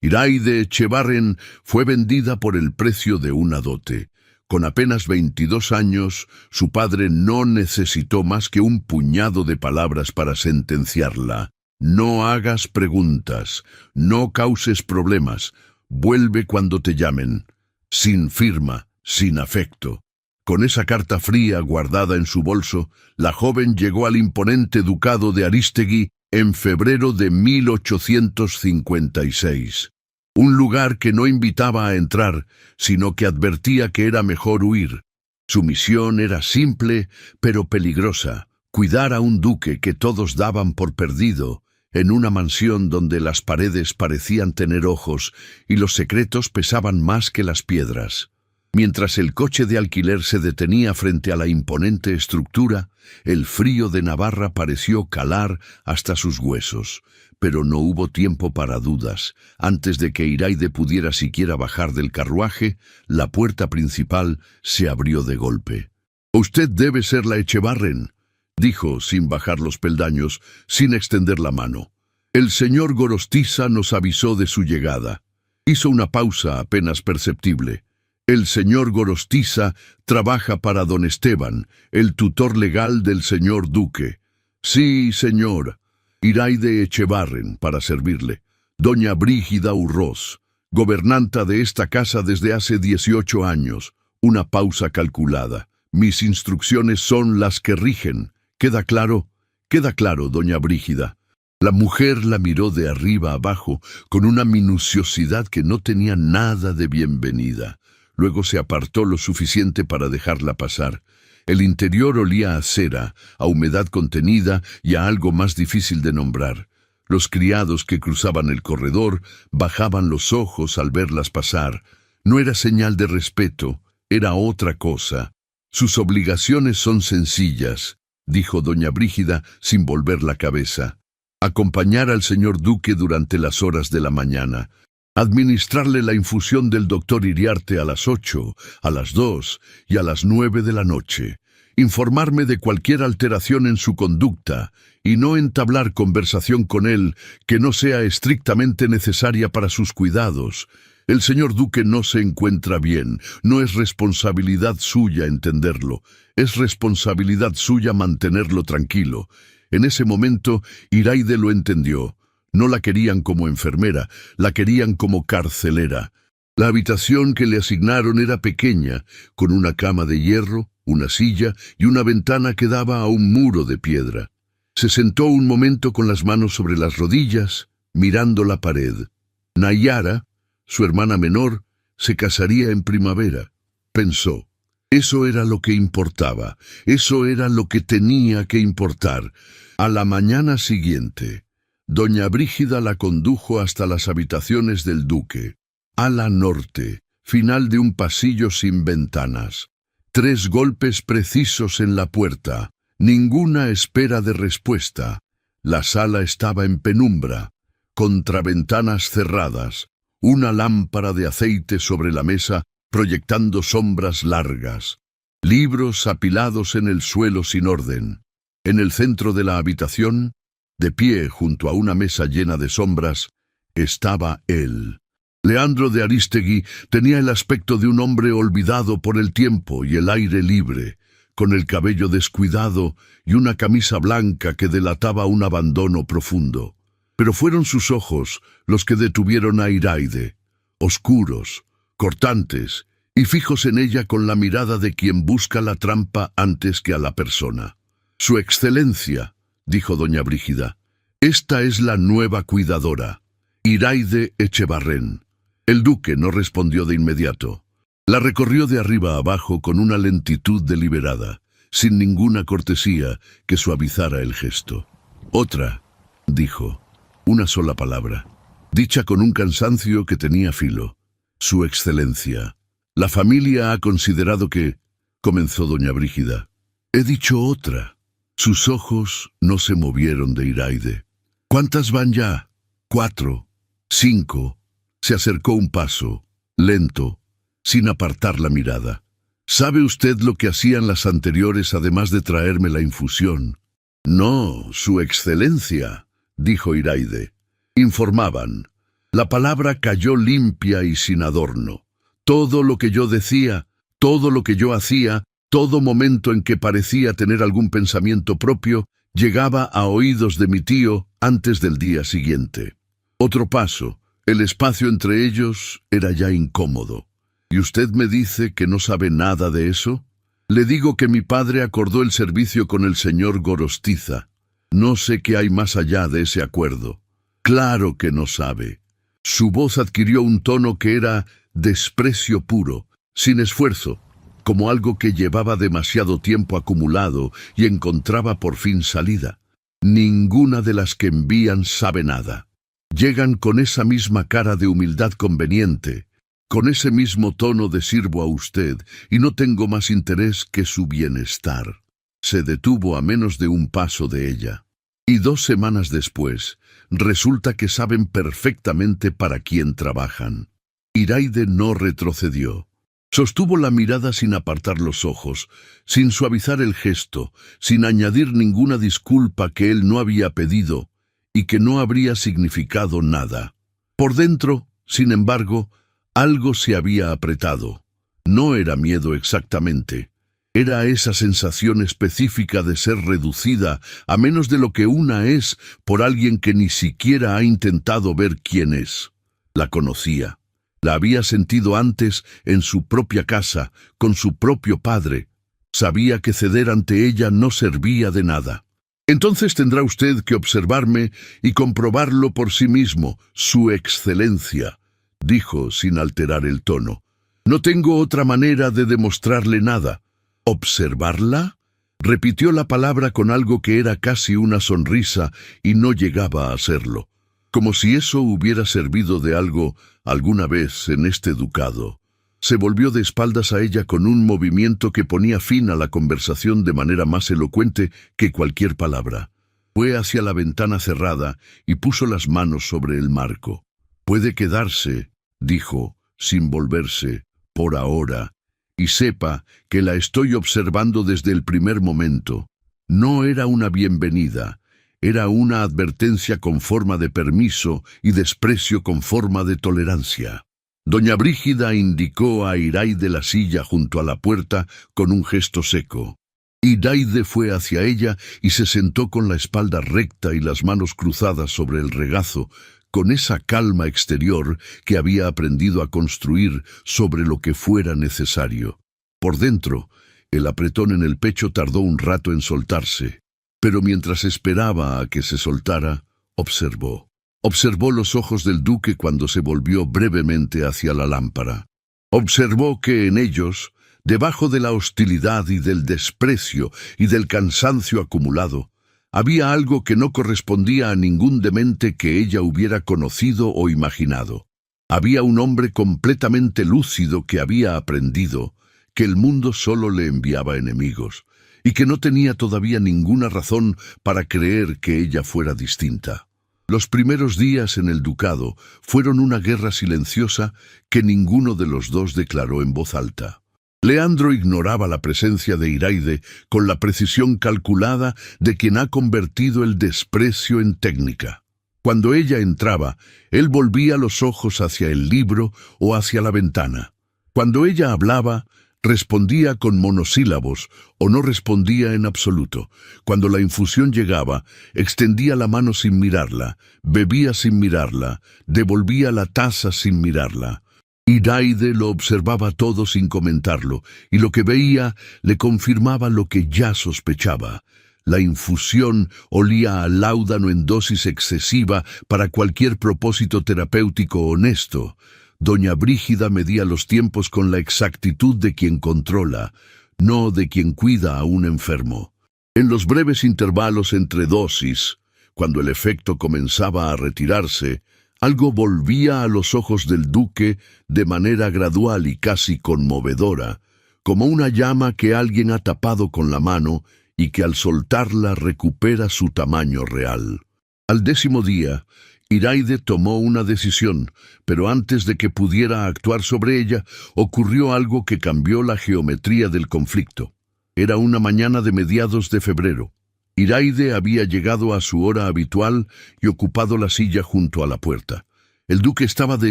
Iraide Echevarren fue vendida por el precio de una dote. Con apenas 22 años, su padre no necesitó más que un puñado de palabras para sentenciarla. No hagas preguntas, no causes problemas, vuelve cuando te llamen. Sin firma, sin afecto. Con esa carta fría guardada en su bolso, la joven llegó al imponente ducado de Arístegui en febrero de 1856. Un lugar que no invitaba a entrar, sino que advertía que era mejor huir. Su misión era simple, pero peligrosa: cuidar a un duque que todos daban por perdido, en una mansión donde las paredes parecían tener ojos y los secretos pesaban más que las piedras. Mientras el coche de alquiler se detenía frente a la imponente estructura, el frío de Navarra pareció calar hasta sus huesos. Pero no hubo tiempo para dudas. Antes de que Iraide pudiera siquiera bajar del carruaje, la puerta principal se abrió de golpe. «Usted debe ser la Echevarren», dijo, sin bajar los peldaños, sin extender la mano. «El señor Gorostiza nos avisó de su llegada». Hizo una pausa apenas perceptible. «El señor Gorostiza trabaja para don Esteban, el tutor legal del señor duque». «Sí, señor. Iraide Echevarren, para servirle. Doña Brígida Urroz, gobernanta de esta casa desde hace 18 años». Una pausa calculada. «Mis instrucciones son las que rigen. ¿Queda claro?» «Queda claro, doña Brígida». La mujer la miró de arriba abajo, con una minuciosidad que no tenía nada de bienvenida. Luego se apartó lo suficiente para dejarla pasar. El interior olía a cera, a humedad contenida y a algo más difícil de nombrar. Los criados que cruzaban el corredor bajaban los ojos al verlas pasar. No era señal de respeto, era otra cosa. «Sus obligaciones son sencillas», dijo doña Brígida sin volver la cabeza. «Acompañar al señor duque durante las horas de la mañana. Administrarle la infusión del doctor Iriarte a las 8, a las 2 y a las 9 de la noche. Informarme de cualquier alteración en su conducta y no entablar conversación con él que no sea estrictamente necesaria para sus cuidados. El señor duque no se encuentra bien, no es responsabilidad suya entenderlo, es responsabilidad suya mantenerlo tranquilo». En ese momento, Iraide lo entendió. No la querían como enfermera, la querían como carcelera. La habitación que le asignaron era pequeña, con una cama de hierro, una silla y una ventana que daba a un muro de piedra. Se sentó un momento con las manos sobre las rodillas, mirando la pared. Nayara, su hermana menor, se casaría en primavera. Pensó. Eso era lo que importaba, eso era lo que tenía que importar. A la mañana siguiente, doña Brígida la condujo hasta las habitaciones del duque. Ala norte, final de un pasillo sin ventanas. 3 golpes precisos en la puerta, ninguna espera de respuesta. La sala estaba en penumbra, contraventanas cerradas, una lámpara de aceite sobre la mesa proyectando sombras largas, libros apilados en el suelo sin orden. En el centro de la habitación, de pie junto a una mesa llena de sombras, estaba él. Leandro de Arístegui tenía el aspecto de un hombre olvidado por el tiempo y el aire libre, con el cabello descuidado y una camisa blanca que delataba un abandono profundo. Pero fueron sus ojos los que detuvieron a Iraide, oscuros, cortantes y fijos en ella con la mirada de quien busca la trampa antes que a la persona. «Su excelencia», dijo doña Brígida, «esta es la nueva cuidadora, Iraide Echevarren». El duque no respondió de inmediato. La recorrió de arriba a abajo con una lentitud deliberada, sin ninguna cortesía que suavizara el gesto. «Otra», dijo, una sola palabra, dicha con un cansancio que tenía filo. «Su excelencia. La familia ha considerado que...» comenzó doña Brígida. «He dicho otra». Sus ojos no se movieron de Iraide. «¿Cuántas van ya?» «4, 5». Se acercó un paso, lento, sin apartar la mirada. «¿Sabe usted lo que hacían las anteriores además de traerme la infusión?» «No, su excelencia», dijo Iraide. «Informaban. La palabra cayó limpia y sin adorno. Todo lo que yo decía, todo lo que yo hacía, todo momento en que parecía tener algún pensamiento propio, llegaba a oídos de mi tío antes del día siguiente. Otro paso, el espacio entre ellos era ya incómodo. ¿Y usted me dice que no sabe nada de eso? Le digo que mi padre acordó el servicio con el señor Gorostiza. No sé qué hay más allá de ese acuerdo. Claro que no sabe. Su voz adquirió un tono que era desprecio puro, sin esfuerzo, como algo que llevaba demasiado tiempo acumulado y encontraba por fin salida. Ninguna de las que envían sabe nada. Llegan con esa misma cara de humildad conveniente, con ese mismo tono de sirvo a usted, y no tengo más interés que su bienestar. Se detuvo a menos de un paso de ella. Y 2 semanas después, resulta que saben perfectamente para quién trabajan. Iraide no retrocedió. Sostuvo la mirada sin apartar los ojos, sin suavizar el gesto, sin añadir ninguna disculpa que él no había pedido y que no habría significado nada. Por dentro, sin embargo, algo se había apretado. No era miedo exactamente. Era esa sensación específica de ser reducida a menos de lo que una es por alguien que ni siquiera ha intentado ver quién es. La conocía. La había sentido antes en su propia casa, con su propio padre. Sabía que ceder ante ella no servía de nada. Entonces tendrá usted que observarme y comprobarlo por sí mismo, Su Excelencia, dijo sin alterar el tono. No tengo otra manera de demostrarle nada. ¿Observarla? Repitió la palabra con algo que era casi una sonrisa y no llegaba a serlo. Como si eso hubiera servido de algo alguna vez en este ducado. Se volvió de espaldas a ella con un movimiento que ponía fin a la conversación de manera más elocuente que cualquier palabra. Fue hacia la ventana cerrada y puso las manos sobre el marco. «Puede quedarse», dijo, sin volverse, «por ahora, y sepa que la estoy observando desde el primer momento». No era una bienvenida. Era una advertencia con forma de permiso y desprecio con forma de tolerancia. Doña Brígida indicó a Iraide la silla junto a la puerta con un gesto seco. Iraide fue hacia ella y se sentó con la espalda recta y las manos cruzadas sobre el regazo, con esa calma exterior que había aprendido a construir sobre lo que fuera necesario. Por dentro, el apretón en el pecho tardó un rato en soltarse. Pero mientras esperaba a que se soltara, observó. Observó los ojos del duque cuando se volvió brevemente hacia la lámpara. Observó que en ellos, debajo de la hostilidad y del desprecio y del cansancio acumulado, había algo que no correspondía a ningún demente que ella hubiera conocido o imaginado. Había un hombre completamente lúcido que había aprendido que el mundo solo le enviaba enemigos, y que no tenía todavía ninguna razón para creer que ella fuera distinta. Los primeros días en el ducado fueron una guerra silenciosa que ninguno de los dos declaró en voz alta. Leandro ignoraba la presencia de Iraide con la precisión calculada de quien ha convertido el desprecio en técnica. Cuando ella entraba, él volvía los ojos hacia el libro o hacia la ventana. Cuando ella hablaba, respondía con monosílabos o no respondía en absoluto. Cuando la infusión llegaba, extendía la mano sin mirarla, bebía sin mirarla, devolvía la taza sin mirarla. Iraide lo observaba todo sin comentarlo, y lo que veía le confirmaba lo que ya sospechaba. La infusión olía a láudano en dosis excesiva para cualquier propósito terapéutico honesto. Doña Brígida medía los tiempos con la exactitud de quien controla, no de quien cuida a un enfermo. En los breves intervalos entre dosis, cuando el efecto comenzaba a retirarse, algo volvía a los ojos del duque de manera gradual y casi conmovedora, como una llama que alguien ha tapado con la mano y que al soltarla recupera su tamaño real. Al 10º día, Iraide tomó una decisión, pero antes de que pudiera actuar sobre ella, ocurrió algo que cambió la geometría del conflicto. Era una mañana de mediados de febrero. Iraide había llegado a su hora habitual y ocupado la silla junto a la puerta. El duque estaba de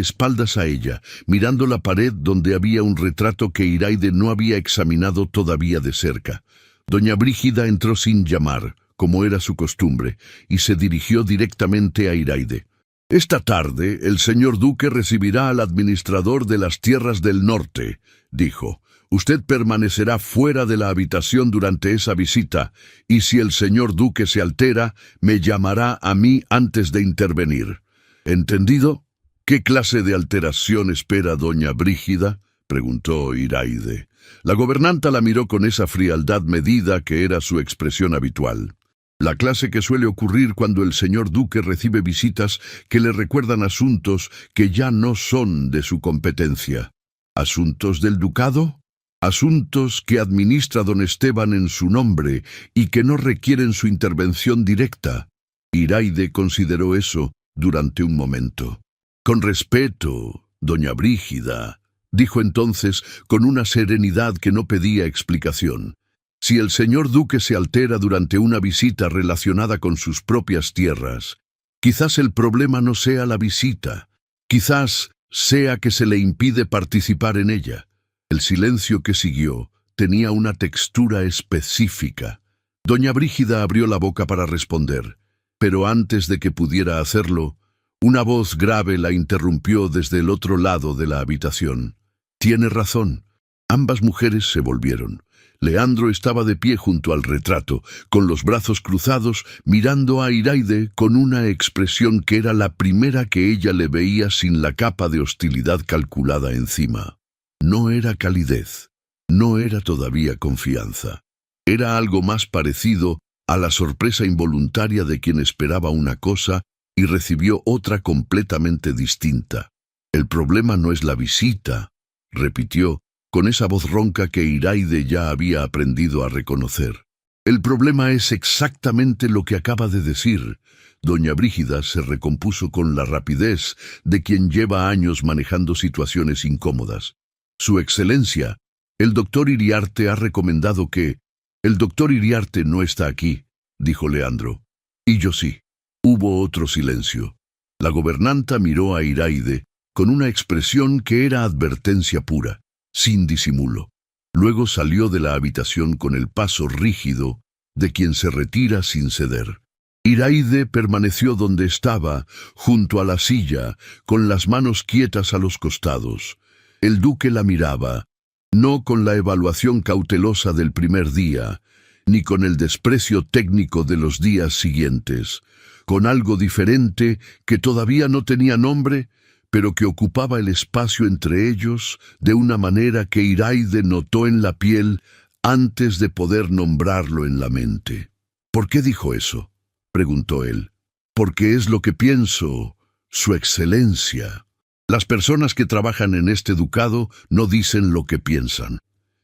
espaldas a ella, mirando la pared donde había un retrato que Iraide no había examinado todavía de cerca. Doña Brígida entró sin llamar, como era su costumbre, y se dirigió directamente a Iraide. «Esta tarde el señor duque recibirá al administrador de las tierras del norte», dijo. «Usted permanecerá fuera de la habitación durante esa visita, y si el señor duque se altera, me llamará a mí antes de intervenir. ¿Entendido?» «¿Qué clase de alteración espera doña Brígida?», preguntó Iraide. La gobernanta la miró con esa frialdad medida que era su expresión habitual. «La clase que suele ocurrir cuando el señor duque recibe visitas que le recuerdan asuntos que ya no son de su competencia». «¿Asuntos del ducado?». «Asuntos que administra don Esteban en su nombre y que no requieren su intervención directa». Iraide consideró eso durante un momento. «Con respeto, doña Brígida», dijo entonces con una serenidad que no pedía explicación. «Si el señor duque se altera durante una visita relacionada con sus propias tierras, quizás el problema no sea la visita, quizás sea que se le impide participar en ella». El silencio que siguió tenía una textura específica. Doña Brígida abrió la boca para responder, pero antes de que pudiera hacerlo, una voz grave la interrumpió desde el otro lado de la habitación. «Tiene razón». Ambas mujeres se volvieron. Leandro estaba de pie junto al retrato, con los brazos cruzados, mirando a Iraide con una expresión que era la primera que ella le veía sin la capa de hostilidad calculada encima. No era calidez, no era todavía confianza. Era algo más parecido a la sorpresa involuntaria de quien esperaba una cosa y recibió otra completamente distinta. «El problema no es la visita», repitió, con esa voz ronca que Iraide ya había aprendido a reconocer. «El problema es exactamente lo que acaba de decir». Doña Brígida se recompuso con la rapidez de quien lleva años manejando situaciones incómodas. «Su Excelencia, el doctor Iriarte ha recomendado que...». «El doctor Iriarte no está aquí», dijo Leandro. «Y yo sí». Hubo otro silencio. La gobernanta miró a Iraide con una expresión que era advertencia pura, sin disimulo. Luego salió de la habitación con el paso rígido de quien se retira sin ceder. Iraide permaneció donde estaba, junto a la silla, con las manos quietas a los costados. El duque la miraba, no con la evaluación cautelosa del primer día, ni con el desprecio técnico de los días siguientes, con algo diferente que todavía no tenía nombre, pero que ocupaba el espacio entre ellos de una manera que Iraide notó en la piel antes de poder nombrarlo en la mente. «¿Por qué dijo eso?», preguntó él. «Porque es lo que pienso, Su Excelencia». Las personas que trabajan en este ducado no dicen lo que piensan.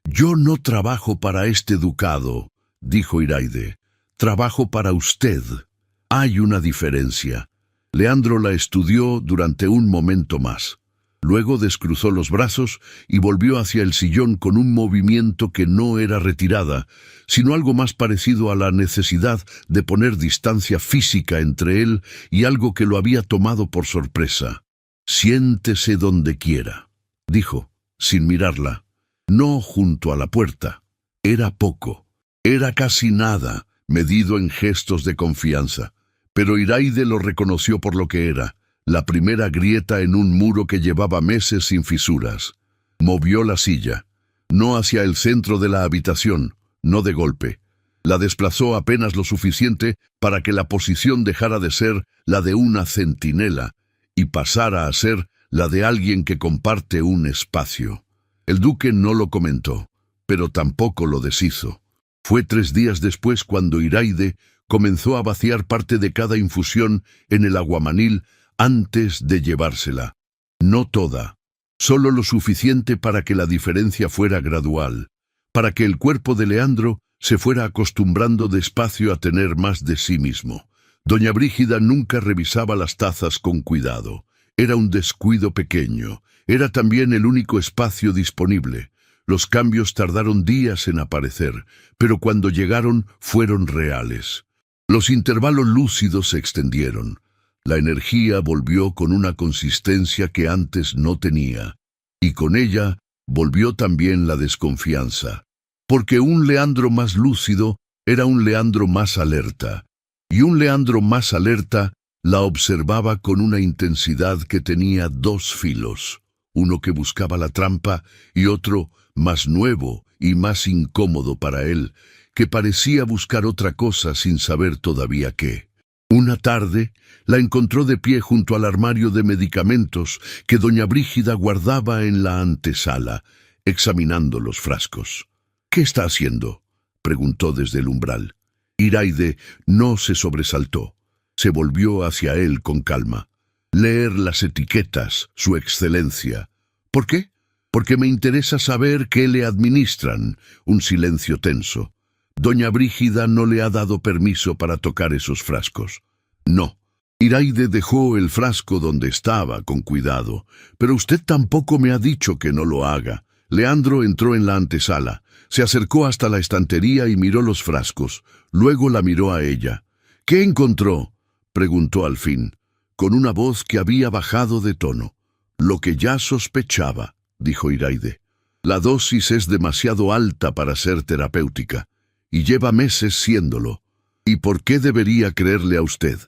«Yo no trabajo para este ducado», dijo Iraide. «Trabajo para usted». Hay una diferencia. Leandro la estudió durante un momento más. Luego descruzó los brazos y volvió hacia el sillón con un movimiento que no era retirada, sino algo más parecido a la necesidad de poner distancia física entre él y algo que lo había tomado por sorpresa. «Siéntese donde quiera», dijo, sin mirarla. No junto a la puerta. Era poco. Era casi nada, medido en gestos de confianza. Pero Iraide lo reconoció por lo que era, la primera grieta en un muro que llevaba meses sin fisuras. Movió la silla, no hacia el centro de la habitación, no de golpe. La desplazó apenas lo suficiente para que la posición dejara de ser la de una centinela y pasara a ser la de alguien que comparte un espacio. El duque no lo comentó, pero tampoco lo deshizo. Fue 3 días después cuando Iraide comenzó a vaciar parte de cada infusión en el aguamanil antes de llevársela. No toda, solo lo suficiente para que la diferencia fuera gradual, para que el cuerpo de Leandro se fuera acostumbrando despacio a tener más de sí mismo. Doña Brígida nunca revisaba las tazas con cuidado. Era un descuido pequeño. Era también el único espacio disponible. Los cambios tardaron días en aparecer, pero cuando llegaron fueron reales. Los intervalos lúcidos se extendieron. La energía volvió con una consistencia que antes no tenía, y con ella volvió también la desconfianza, porque un Leandro más lúcido era un Leandro más alerta, y un Leandro más alerta la observaba con una intensidad que tenía dos filos, uno que buscaba la trampa y otro más nuevo y más incómodo para él, que parecía buscar otra cosa sin saber todavía qué. Una tarde la encontró de pie junto al armario de medicamentos que doña Brígida guardaba en la antesala, examinando los frascos. «¿Qué está haciendo?», preguntó desde el umbral. Iraide no se sobresaltó. Se volvió hacia él con calma. «Leer las etiquetas, Su Excelencia». «¿Por qué?». «Porque me interesa saber qué le administran». Un silencio tenso. «Doña Brígida no le ha dado permiso para tocar esos frascos». «No». Iraide dejó el frasco donde estaba con cuidado. «Pero usted tampoco me ha dicho que no lo haga». Leandro entró en la antesala. Se acercó hasta la estantería y miró los frascos. Luego la miró a ella. «¿Qué encontró?», preguntó al fin, con una voz que había bajado de tono. «Lo que ya sospechaba», dijo Iraide. «La dosis es demasiado alta para ser terapéutica, y lleva meses siéndolo. ¿Y por qué debería creerle a usted?»,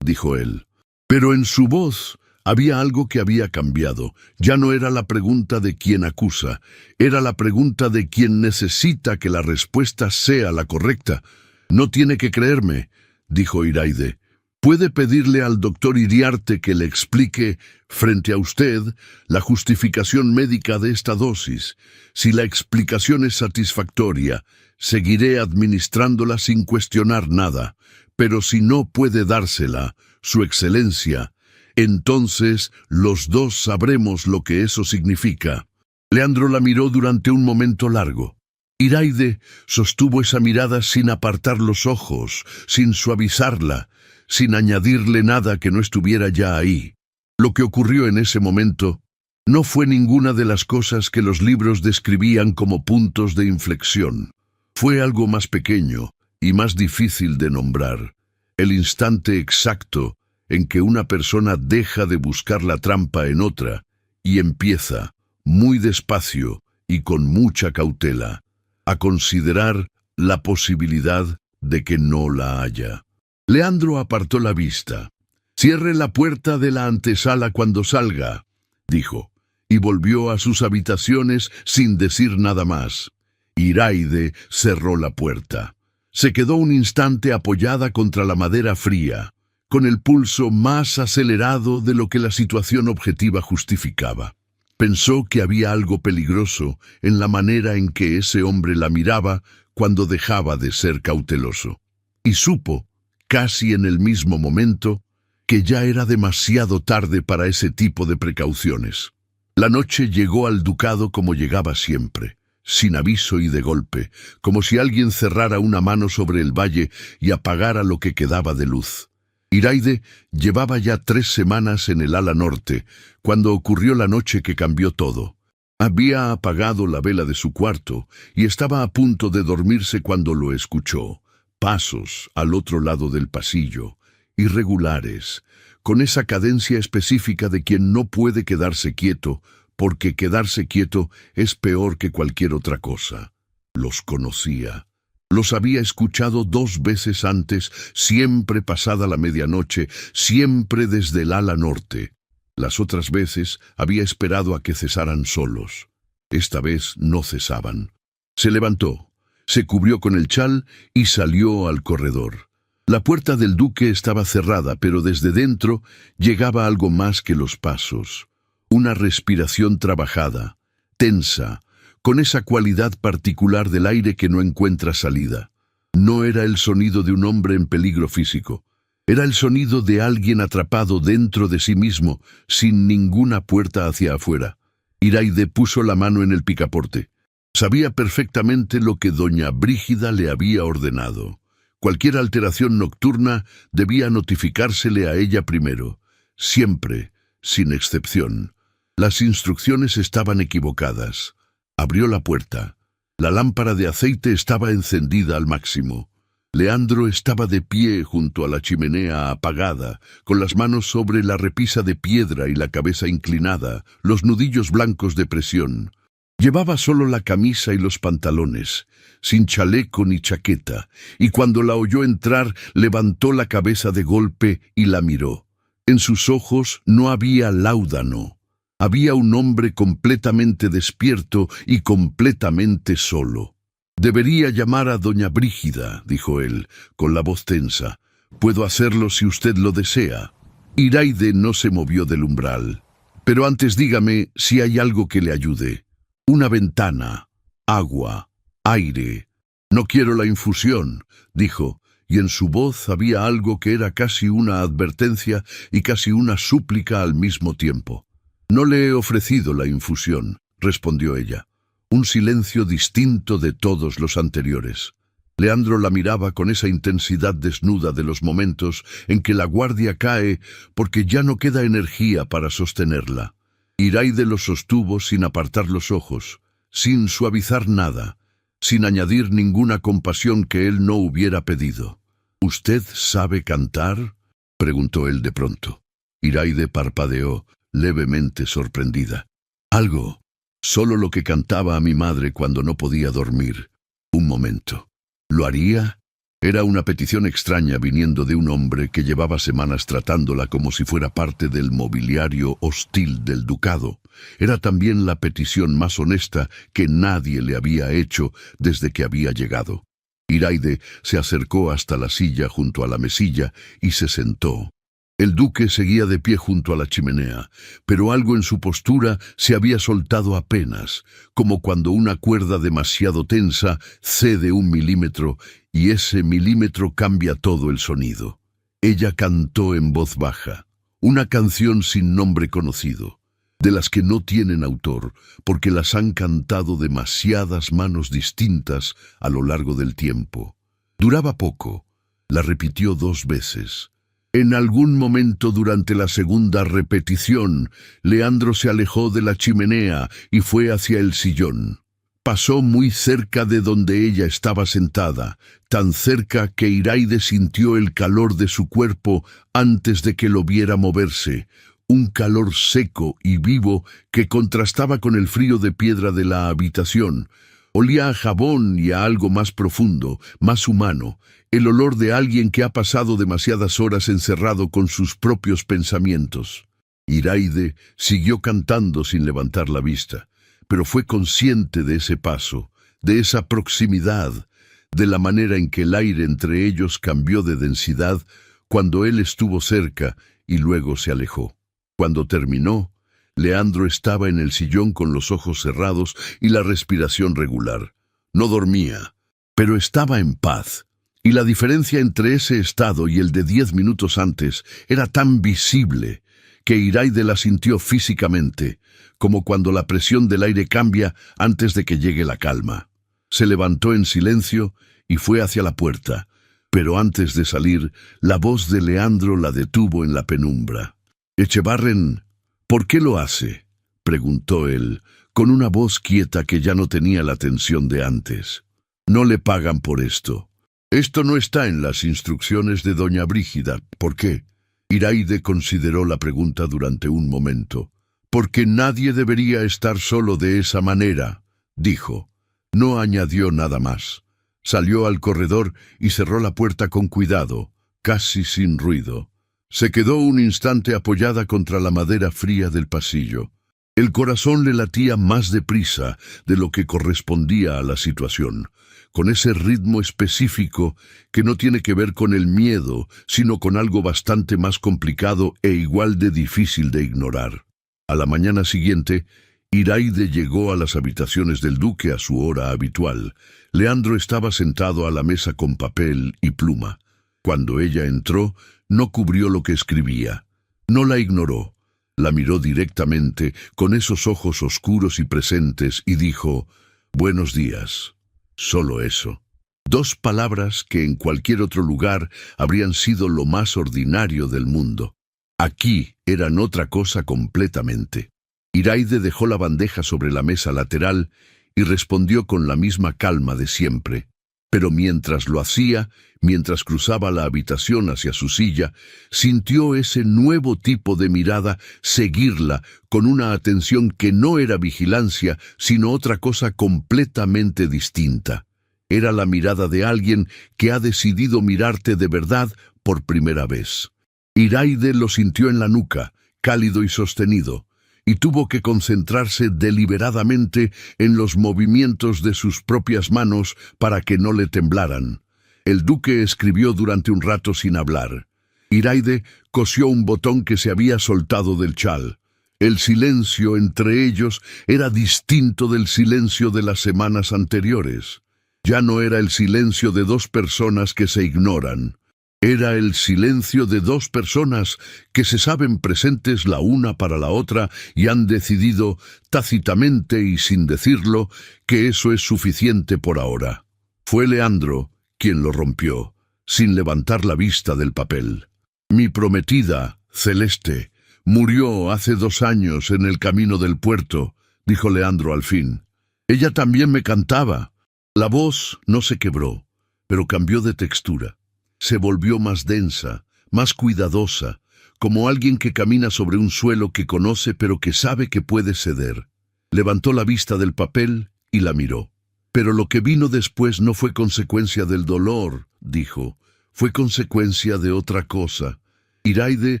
dijo él. Pero en su voz había algo que había cambiado. Ya no era la pregunta de quien acusa, era la pregunta de quien necesita que la respuesta sea la correcta. «No tiene que creerme», dijo Iraide. «Puede pedirle al doctor Iriarte que le explique, frente a usted, la justificación médica de esta dosis. Si la explicación es satisfactoria, seguiré administrándola sin cuestionar nada. Pero si no puede dársela, Su Excelencia, entonces los dos sabremos lo que eso significa». Leandro la miró durante un momento largo. Iraide sostuvo esa mirada sin apartar los ojos, sin suavizarla, sin añadirle nada que no estuviera ya ahí. Lo que ocurrió en ese momento no fue ninguna de las cosas que los libros describían como puntos de inflexión. Fue algo más pequeño y más difícil de nombrar. El instante exacto en que una persona deja de buscar la trampa en otra y empieza, muy despacio y con mucha cautela, a considerar la posibilidad de que no la haya. Leandro apartó la vista. «Cierre la puerta de la antesala cuando salga», dijo, y volvió a sus habitaciones sin decir nada más. Iraide cerró la puerta. Se quedó un instante apoyada contra la madera fría, con el pulso más acelerado de lo que la situación objetiva justificaba. Pensó que había algo peligroso en la manera en que ese hombre la miraba cuando dejaba de ser cauteloso. Y supo, casi en el mismo momento, que ya era demasiado tarde para ese tipo de precauciones. La noche llegó al ducado como llegaba siempre, sin aviso y de golpe, como si alguien cerrara una mano sobre el valle y apagara lo que quedaba de luz. Iraide llevaba ya 3 semanas en el ala norte, cuando ocurrió la noche que cambió todo. Había apagado la vela de su cuarto y estaba a punto de dormirse cuando lo escuchó. Pasos al otro lado del pasillo, irregulares, con esa cadencia específica de quien no puede quedarse quieto, porque quedarse quieto es peor que cualquier otra cosa. Los conocía. Los había escuchado 2 veces antes, siempre pasada la medianoche, siempre desde el ala norte. Las otras veces había esperado a que cesaran solos. Esta vez no cesaban. Se levantó, se cubrió con el chal y salió al corredor. La puerta del duque estaba cerrada, pero desde dentro llegaba algo más que los pasos. Una respiración trabajada, tensa, con esa cualidad particular del aire que no encuentra salida. No era el sonido de un hombre en peligro físico. Era el sonido de alguien atrapado dentro de sí mismo, sin ninguna puerta hacia afuera. Iraide puso la mano en el picaporte. Sabía perfectamente lo que doña Brígida le había ordenado. Cualquier alteración nocturna debía notificársele a ella primero. Siempre, sin excepción. Las instrucciones estaban equivocadas. Abrió la puerta. La lámpara de aceite estaba encendida al máximo. Leandro estaba de pie junto a la chimenea apagada, con las manos sobre la repisa de piedra y la cabeza inclinada, los nudillos blancos de presión. Llevaba solo la camisa y los pantalones, sin chaleco ni chaqueta, y cuando la oyó entrar, levantó la cabeza de golpe y la miró. En sus ojos no había láudano. Había un hombre completamente despierto y completamente solo. «Debería llamar a doña Brígida», dijo él, con la voz tensa. «Puedo hacerlo si usted lo desea». Iraide no se movió del umbral. «Pero antes dígame si hay algo que le ayude. Una ventana, agua, aire». «No quiero la infusión», dijo, y en su voz había algo que era casi una advertencia y casi una súplica al mismo tiempo. «No le he ofrecido la infusión», respondió ella. Un silencio distinto de todos los anteriores. Leandro la miraba con esa intensidad desnuda de los momentos en que la guardia cae porque ya no queda energía para sostenerla. Iraide lo sostuvo sin apartar los ojos, sin suavizar nada, sin añadir ninguna compasión que él no hubiera pedido. «¿Usted sabe cantar?», preguntó él de pronto. Iraide parpadeó, levemente sorprendida. «Algo. Solo lo que cantaba a mi madre cuando no podía dormir. Un momento. ¿Lo haría?». Era una petición extraña viniendo de un hombre que llevaba semanas tratándola como si fuera parte del mobiliario hostil del ducado. Era también la petición más honesta que nadie le había hecho desde que había llegado. Iraide se acercó hasta la silla junto a la mesilla y se sentó. El duque seguía de pie junto a la chimenea, pero algo en su postura se había soltado apenas, como cuando una cuerda demasiado tensa cede 1 milímetro y ese milímetro cambia todo el sonido. Ella cantó en voz baja, una canción sin nombre conocido, de las que no tienen autor, porque las han cantado demasiadas manos distintas a lo largo del tiempo. Duraba poco, la repitió 2 veces. En algún momento durante la segunda repetición, Leandro se alejó de la chimenea y fue hacia el sillón. Pasó muy cerca de donde ella estaba sentada, tan cerca que Iraide sintió el calor de su cuerpo antes de que lo viera moverse, un calor seco y vivo que contrastaba con el frío de piedra de la habitación. Olía a jabón y a algo más profundo, más humano, el olor de alguien que ha pasado demasiadas horas encerrado con sus propios pensamientos. Iraide siguió cantando sin levantar la vista, pero fue consciente de ese paso, de esa proximidad, de la manera en que el aire entre ellos cambió de densidad cuando él estuvo cerca y luego se alejó. Cuando terminó, Leandro estaba en el sillón con los ojos cerrados y la respiración regular. No dormía, pero estaba en paz. Y la diferencia entre ese estado y el de 10 minutos antes era tan visible que Iraide la sintió físicamente, como cuando la presión del aire cambia antes de que llegue la calma. Se levantó en silencio y fue hacia la puerta, pero antes de salir, la voz de Leandro la detuvo en la penumbra. «Echevarren, ¿por qué lo hace?», preguntó él, con una voz quieta que ya no tenía la tensión de antes. «No le pagan por esto». «Esto no está en las instrucciones de doña Brígida. ¿Por qué?». Iraide consideró la pregunta durante un momento. «Porque nadie debería estar solo de esa manera», dijo. No añadió nada más. Salió al corredor y cerró la puerta con cuidado, casi sin ruido. Se quedó un instante apoyada contra la madera fría del pasillo. El corazón le latía más deprisa de lo que correspondía a la situación, con ese ritmo específico que no tiene que ver con el miedo, sino con algo bastante más complicado e igual de difícil de ignorar. A la mañana siguiente, Iraide llegó a las habitaciones del duque a su hora habitual. Leandro estaba sentado a la mesa con papel y pluma. Cuando ella entró, no cubrió lo que escribía. No la ignoró. La miró directamente, con esos ojos oscuros y presentes, y dijo: «Buenos días». Solo eso. 2 palabras que en cualquier otro lugar habrían sido lo más ordinario del mundo. Aquí eran otra cosa completamente. Iraide dejó la bandeja sobre la mesa lateral y respondió con la misma calma de siempre: Pero mientras lo hacía, mientras cruzaba la habitación hacia su silla, sintió ese nuevo tipo de mirada seguirla con una atención que no era vigilancia, sino otra cosa completamente distinta. Era la mirada de alguien que ha decidido mirarte de verdad por primera vez. Iraide lo sintió en la nuca, cálido y sostenido, y tuvo que concentrarse deliberadamente en los movimientos de sus propias manos para que no le temblaran. El duque escribió durante un rato sin hablar. Iraide cosió un botón que se había soltado del chal. El silencio entre ellos era distinto del silencio de las semanas anteriores. Ya no era el silencio de dos personas que se ignoran. Era el silencio de dos personas que se saben presentes la una para la otra y han decidido, tácitamente y sin decirlo, que eso es suficiente por ahora. Fue Leandro quien lo rompió, sin levantar la vista del papel. Mi prometida, Celeste, murió hace 2 años en el camino del puerto, dijo Leandro al fin. Ella también me cantaba. La voz no se quebró, pero cambió de textura. Se volvió más densa, más cuidadosa, como alguien que camina sobre un suelo que conoce pero que sabe que puede ceder. Levantó la vista del papel y la miró. Pero lo que vino después no fue consecuencia del dolor, dijo, fue consecuencia de otra cosa. Iraide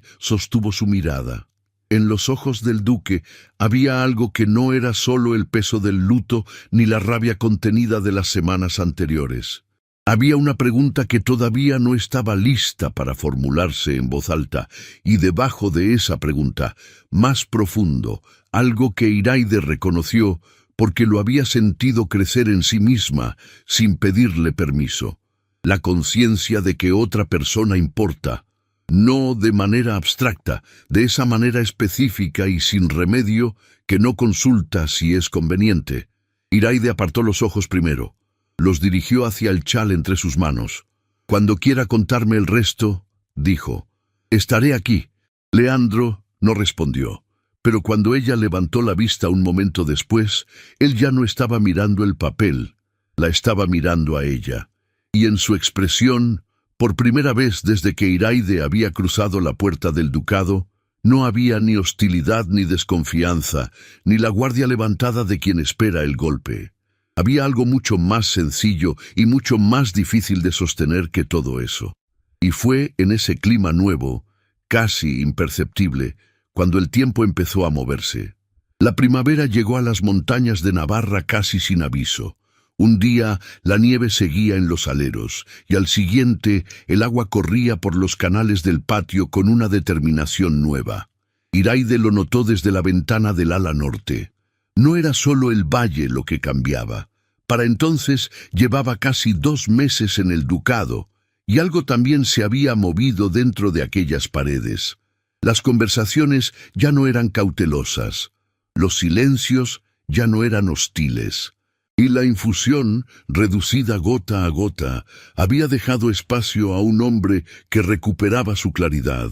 sostuvo su mirada. En los ojos del duque había algo que no era solo el peso del luto ni la rabia contenida de las semanas anteriores. Había una pregunta que todavía no estaba lista para formularse en voz alta, y debajo de esa pregunta, más profundo, algo que Iraide reconoció porque lo había sentido crecer en sí misma sin pedirle permiso. La conciencia de que otra persona importa, no de manera abstracta, de esa manera específica y sin remedio que no consulta si es conveniente. Iraide apartó los ojos primero. Los dirigió hacia el chal entre sus manos. Cuando quiera contarme el resto, dijo, estaré aquí. Leandro no respondió, pero cuando ella levantó la vista un momento después, él ya no estaba mirando el papel, la estaba mirando a ella. Y en su expresión, por primera vez desde que Iraide había cruzado la puerta del ducado, no había ni hostilidad ni desconfianza, ni la guardia levantada de quien espera el golpe. Había algo mucho más sencillo y mucho más difícil de sostener que todo eso. Y fue en ese clima nuevo, casi imperceptible, cuando el tiempo empezó a moverse. La primavera llegó a las montañas de Navarra casi sin aviso. Un día la nieve seguía en los aleros, y al siguiente el agua corría por los canales del patio con una determinación nueva. Iraide lo notó desde la ventana del ala norte. No era solo el valle lo que cambiaba. Para entonces llevaba casi 2 meses en el ducado, y algo también se había movido dentro de aquellas paredes. Las conversaciones ya no eran cautelosas, los silencios ya no eran hostiles, y la infusión, reducida gota a gota, había dejado espacio a un hombre que recuperaba su claridad.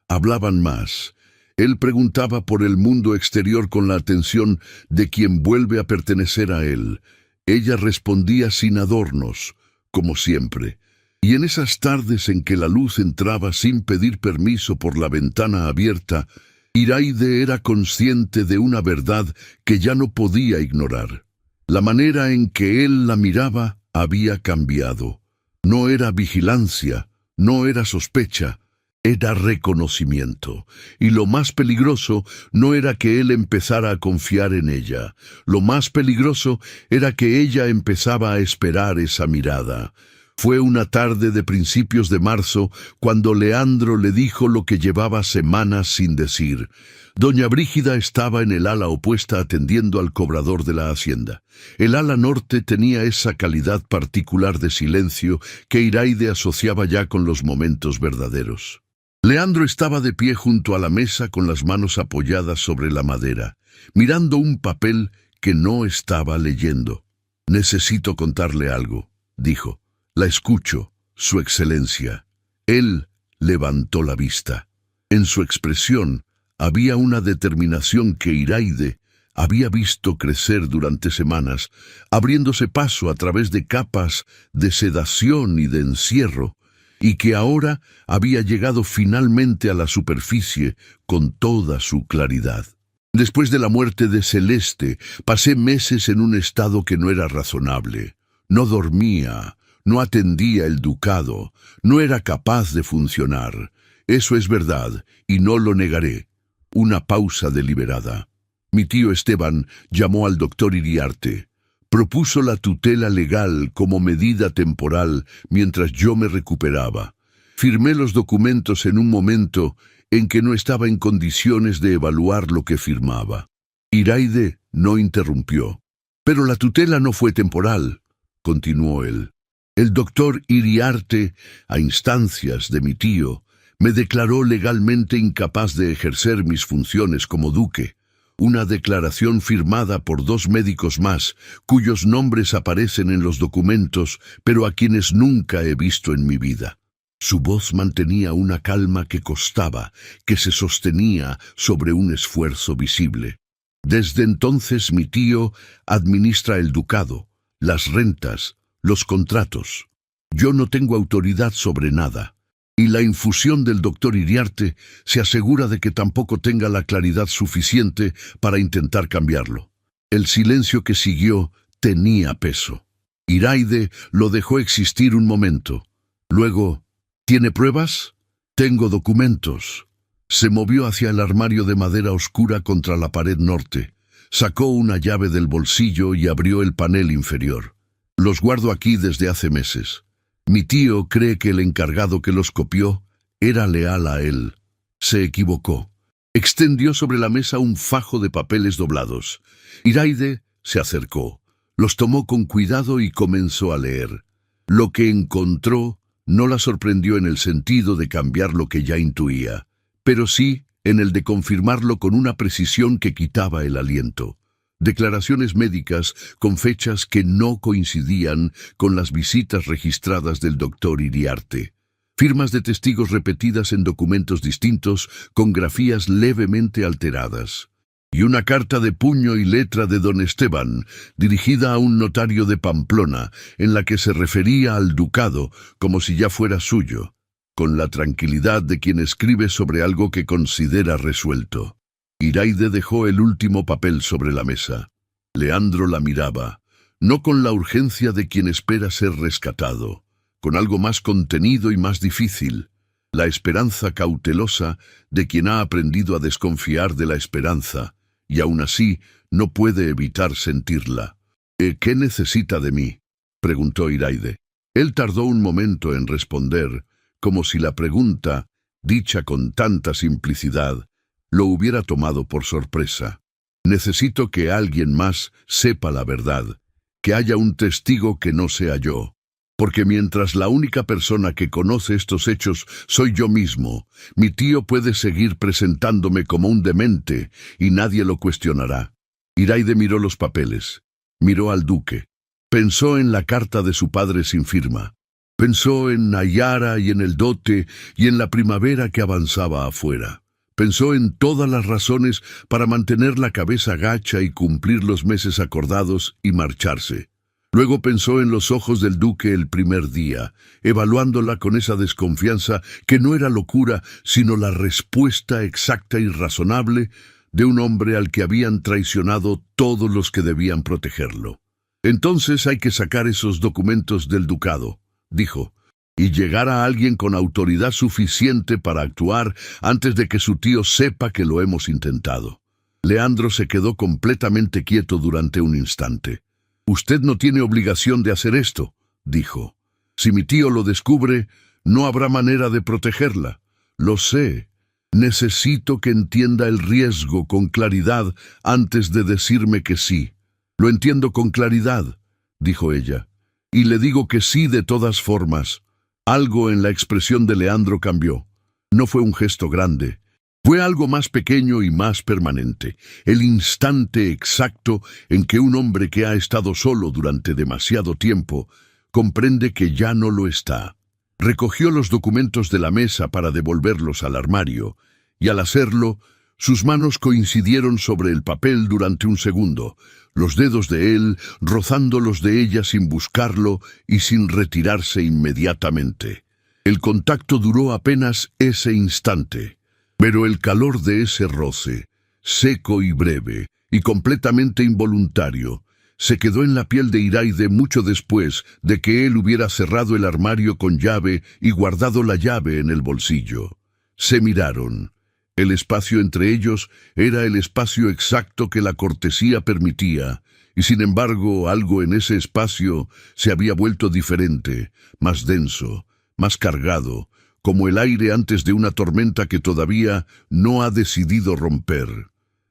Hablaban más. Él preguntaba por el mundo exterior con la atención de quien vuelve a pertenecer a él. Ella respondía sin adornos, como siempre. Y en esas tardes en que la luz entraba sin pedir permiso por la ventana abierta, Iraide era consciente de una verdad que ya no podía ignorar. La manera en que él la miraba había cambiado. No era vigilancia, no era sospecha, era reconocimiento. Y lo más peligroso no era que él empezara a confiar en ella. Lo más peligroso era que ella empezaba a esperar esa mirada. Fue una tarde de principios de marzo cuando Leandro le dijo lo que llevaba semanas sin decir. Doña Brígida estaba en el ala opuesta atendiendo al cobrador de la hacienda. El ala norte tenía esa calidad particular de silencio que Iraide asociaba ya con los momentos verdaderos. Leandro estaba de pie junto a la mesa con las manos apoyadas sobre la madera, mirando un papel que no estaba leyendo. «Necesito contarle algo», dijo. «La escucho, Su Excelencia». Él levantó la vista. En su expresión había una determinación que Iraide había visto crecer durante semanas, abriéndose paso a través de capas de sedación y de encierro, y que ahora había llegado finalmente a la superficie con toda su claridad. Después de la muerte de Celeste, pasé meses en un estado que no era razonable. No dormía, no atendía el ducado, no era capaz de funcionar. Eso es verdad, y no lo negaré. Una pausa deliberada. Mi tío Esteban llamó al doctor Iriarte. Propuso la tutela legal como medida temporal mientras yo me recuperaba. Firmé los documentos en un momento en que no estaba en condiciones de evaluar lo que firmaba. Iraide no interrumpió. Pero la tutela no fue temporal, continuó él. El doctor Iriarte, a instancias de mi tío, me declaró legalmente incapaz de ejercer mis funciones como duque. Una declaración firmada por 2 médicos más, cuyos nombres aparecen en los documentos, pero a quienes nunca he visto en mi vida. Su voz mantenía una calma que costaba, que se sostenía sobre un esfuerzo visible. Desde entonces mi tío administra el ducado, las rentas, los contratos. Yo no tengo autoridad sobre nada. Y la infusión del doctor Iriarte se asegura de que tampoco tenga la claridad suficiente para intentar cambiarlo. El silencio que siguió tenía peso. Iraide lo dejó existir un momento. Luego, ¿tiene pruebas? Tengo documentos. Se movió hacia el armario de madera oscura contra la pared norte. Sacó una llave del bolsillo y abrió el panel inferior. Los guardo aquí desde hace meses. Mi tío cree que el encargado que los copió era leal a él. Se equivocó. Extendió sobre la mesa un fajo de papeles doblados. Iraide se acercó, los tomó con cuidado y comenzó a leer. Lo que encontró no la sorprendió en el sentido de cambiar lo que ya intuía, pero sí en el de confirmarlo con una precisión que quitaba el aliento. Declaraciones médicas con fechas que no coincidían con las visitas registradas del doctor Iriarte. Firmas de testigos repetidas en documentos distintos con grafías levemente alteradas. Y una carta de puño y letra de don Esteban, dirigida a un notario de Pamplona, en la que se refería al ducado como si ya fuera suyo, con la tranquilidad de quien escribe sobre algo que considera resuelto. Iraide dejó el último papel sobre la mesa. Leandro la miraba, no con la urgencia de quien espera ser rescatado, con algo más contenido y más difícil, la esperanza cautelosa de quien ha aprendido a desconfiar de la esperanza, y aún así no puede evitar sentirla. ¿Qué necesita de mí?, preguntó Iraide. Él tardó un momento en responder, como si la pregunta, dicha con tanta simplicidad, lo hubiera tomado por sorpresa. Necesito que alguien más sepa la verdad, que haya un testigo que no sea yo, porque mientras la única persona que conoce estos hechos soy yo mismo, mi tío puede seguir presentándome como un demente y nadie lo cuestionará. Iraide miró los papeles, miró al duque, pensó en la carta de su padre sin firma, pensó en Nayara y en el dote y en la primavera que avanzaba afuera. Pensó en todas las razones para mantener la cabeza gacha y cumplir los meses acordados y marcharse. Luego pensó en los ojos del duque el primer día, evaluándola con esa desconfianza que no era locura, sino la respuesta exacta y razonable de un hombre al que habían traicionado todos los que debían protegerlo. Entonces hay que sacar esos documentos del ducado, dijo, y llegar a alguien con autoridad suficiente para actuar antes de que su tío sepa que lo hemos intentado. Leandro se quedó completamente quieto durante un instante. «Usted no tiene obligación de hacer esto», dijo. «Si mi tío lo descubre, no habrá manera de protegerla. Lo sé. Necesito que entienda el riesgo con claridad antes de decirme que sí». «Lo entiendo con claridad», dijo ella. «Y le digo que sí de todas formas». Algo en la expresión de Leandro cambió. No fue un gesto grande. Fue algo más pequeño y más permanente. El instante exacto en que un hombre que ha estado solo durante demasiado tiempo comprende que ya no lo está. Recogió los documentos de la mesa para devolverlos al armario, y al hacerlo, Sus manos coincidieron sobre el papel durante un segundo, los dedos de él rozando los de ella sin buscarlo y sin retirarse inmediatamente. El contacto duró apenas ese instante, pero el calor de ese roce, seco y breve, y completamente involuntario, se quedó en la piel de Iraide mucho después de que él hubiera cerrado el armario con llave y guardado la llave en el bolsillo. Se miraron. El espacio entre ellos era el espacio exacto que la cortesía permitía, y sin embargo algo en ese espacio se había vuelto diferente, más denso, más cargado, como el aire antes de una tormenta que todavía no ha decidido romper.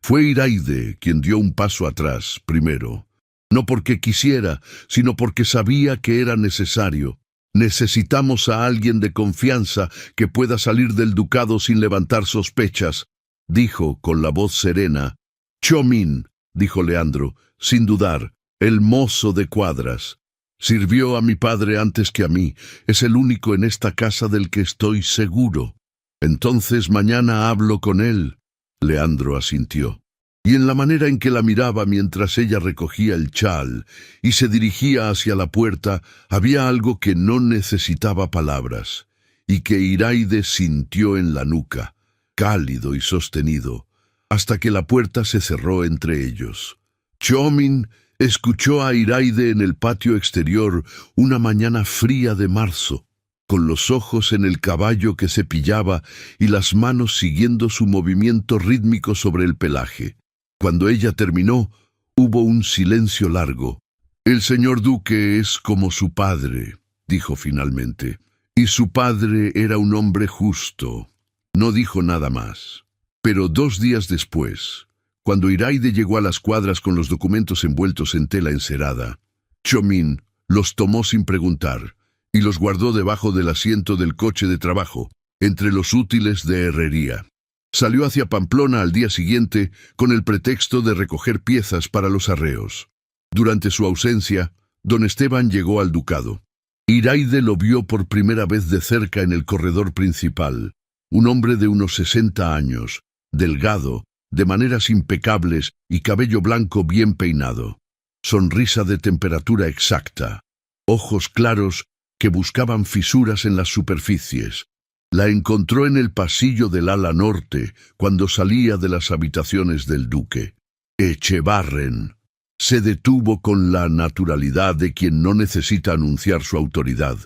Fue Iraide quien dio un paso atrás, primero. No porque quisiera, sino porque sabía que era necesario. Necesitamos a alguien de confianza que pueda salir del ducado sin levantar sospechas, dijo con la voz serena. Cho-min, dijo Leandro, sin dudar, el mozo de cuadras. Sirvió a mi padre antes que a mí, es el único en esta casa del que estoy seguro. Entonces mañana hablo con él. Leandro asintió. Y en la manera en que la miraba mientras ella recogía el chal y se dirigía hacia la puerta, había algo que no necesitaba palabras, y que Iraide sintió en la nuca, cálido y sostenido, hasta que la puerta se cerró entre ellos. Cho-min escuchó a Iraide en el patio exterior una mañana fría de marzo, con los ojos en el caballo que cepillaba y las manos siguiendo su movimiento rítmico sobre el pelaje. Cuando ella terminó, hubo un silencio largo. El señor duque es como su padre, dijo finalmente, y su padre era un hombre justo. No dijo nada más. Pero 2 días después, cuando Iraide llegó a las cuadras con los documentos envueltos en tela encerada, Cho-min los tomó sin preguntar y los guardó debajo del asiento del coche de trabajo, entre los útiles de herrería. Salió hacia Pamplona al día siguiente con el pretexto de recoger piezas para los arreos. Durante su ausencia, don Esteban llegó al ducado. Iraide lo vio por primera vez de cerca en el corredor principal. Un hombre de unos 60 años, delgado, de maneras impecables y cabello blanco bien peinado. Sonrisa de temperatura exacta. Ojos claros que buscaban fisuras en las superficies. La encontró en el pasillo del ala norte, cuando salía de las habitaciones del duque. Echevarren. Se detuvo con la naturalidad de quien no necesita anunciar su autoridad.